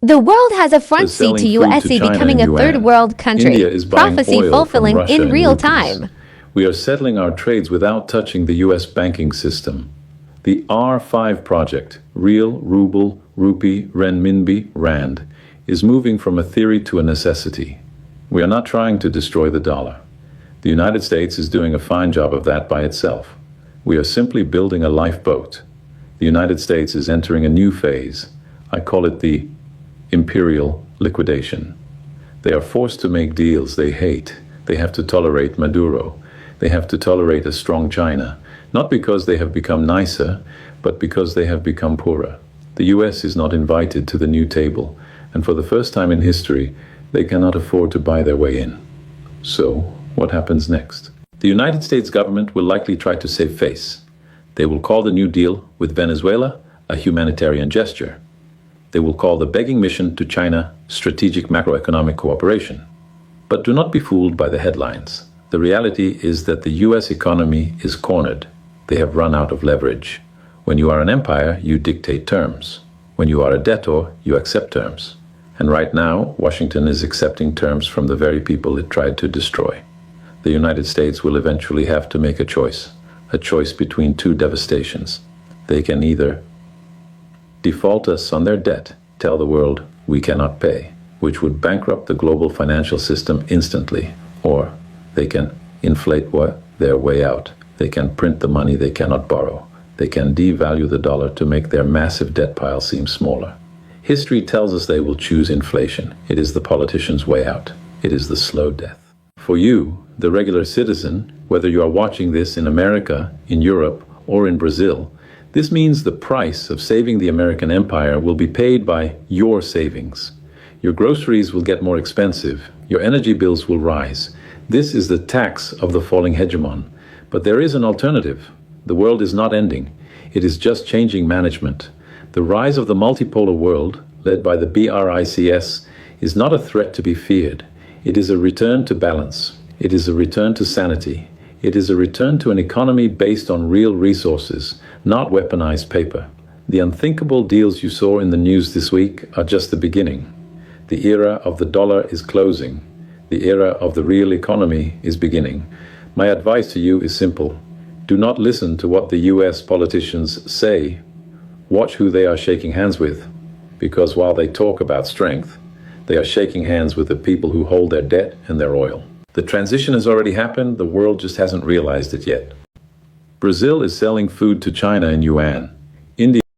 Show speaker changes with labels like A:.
A: The world has a front
B: We're
A: seat to
B: selling food to
A: USC
B: China
A: becoming
B: and
A: a third
B: yuan.
A: world country.
B: India is buying
A: Prophecy
B: oil from
A: fulfilling
B: Russia
A: in
B: in
A: real
B: rupees.
A: time.
B: We are settling our trades without touching the US banking system. The R5 project, real, ruble, rupee, renminbi, rand, is moving from a theory to a necessity. We are not trying to destroy the dollar. The United States is doing a fine job of that by itself. We are simply building a lifeboat. The United States is entering a new phase. I call it the imperial liquidation. They are forced to make deals they hate. They have to tolerate Maduro. They have to tolerate a strong China, not because they have become nicer, but because they have become poorer. The US is not invited to the new table, and for the first time in history, they cannot afford to buy their way in. So, what happens next? The United States government will likely try to save face. They will call the New Deal with Venezuela a humanitarian gesture. They will call the begging mission to China strategic macroeconomic cooperation. But do not be fooled by the headlines. The reality is that the US economy is cornered. They have run out of leverage. When you are an empire, you dictate terms. When you are a debtor, you accept terms. And right now, Washington is accepting terms from the very people it tried to destroy. The United States will eventually have to make a choice between two devastations. They can either default us on their debt, tell the world we cannot pay, which would bankrupt the global financial system instantly, or they can inflate their way out. They can print the money they cannot borrow. They can devalue the dollar to make their massive debt pile seem smaller. History tells us they will choose inflation. It is the politician's way out. It is the slow death. For you, the regular citizen, whether you are watching this in America, in Europe, or in Brazil, this means the price of saving the American empire will be paid by your savings. Your groceries will get more expensive. Your energy bills will rise. This is the tax of the falling hegemon. But there is an alternative. The world is not ending. It is just changing management. The rise of the multipolar world, led by the BRICS, is not a threat to be feared. It is a return to balance. It is a return to sanity. It is a return to an economy based on real resources, not weaponized paper. The unthinkable deals you saw in the news this week are just the beginning. The era of the dollar is closing. The era of the real economy is beginning. My advice to you is simple. Do not listen to what the US politicians say. Watch who they are shaking hands with. Because while they talk about strength, they are shaking hands with the people who hold their debt and their oil. The transition has already happened, the world just hasn't realized it yet. Brazil is selling food to China in yuan. India